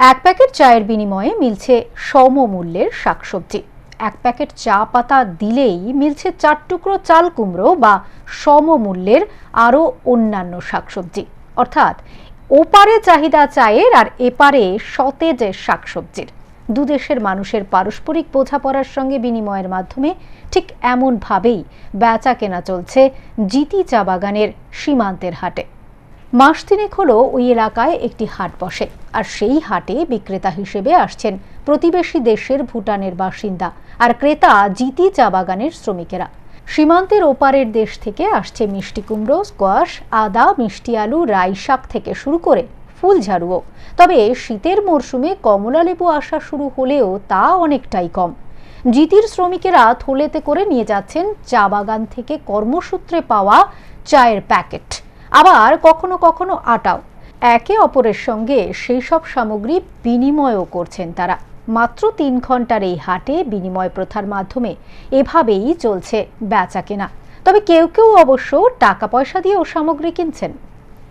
এক প্যাকেট চায়ের বিনিময়ে মিলছে সমমূল্যের শাকসবজি। এক প্যাকেট চা পাতা দিলেই মিলছে 4 টুকরো চাল কুমড়ো বা সমমূল্যের আরও অন্যান্য শাকসবজি। অর্থাৎ ওপারে চাহিদা চায়ের আর এপারে সতেজ শাকসবজির। দুদেশের মানুষের পারস্পরিক বোঝাপড়ার সঙ্গে বিনিময়ের মাধ্যমে ঠিক এমনভাবেই বেচা কেনা চলছে জিতি চা বাগানের সীমান্তের হাটে। মাস তিনেক হলো ওই এলাকায় একটি হাট বসে, আর সেই হাটে বিক্রেতা হিসেবে আসছেন প্রতিবেশী দেশের ভুটানের বাসিন্দা আর ক্রেতা জিতি চা বাগানের শ্রমিকেরা। সীমান্তের ওপারের দেশ থেকে আসছে মিষ্টি কুমড়ো, স্কোয়াশ, আদা, মিষ্টি আলু, রাই শাক থেকে শুরু করে ফুলঝাড়ুও। তবে শীতের মরশুমে কমলা লেবু আসা শুরু হলেও তা অনেকটাই কম। জিতির শ্রমিকেরা থলেতে করে নিয়ে যাচ্ছেন চা বাগান থেকে কর্মসূত্রে পাওয়া চায়ের প্যাকেট, আবার কখনো কখনো আটাও। একে অপরের সঙ্গে সেই সব সামগ্রী বিনিময়ও করছেন তারা। মাত্র 3 ঘন্টার এই হাটে বিনিময় প্রথার মাধ্যমে এভাবেই চলছে বেচা কেনা। তবে কেউ কেউ অবশ্য টাকা পয়সা দিয়েও সামগ্রী কিনছেন।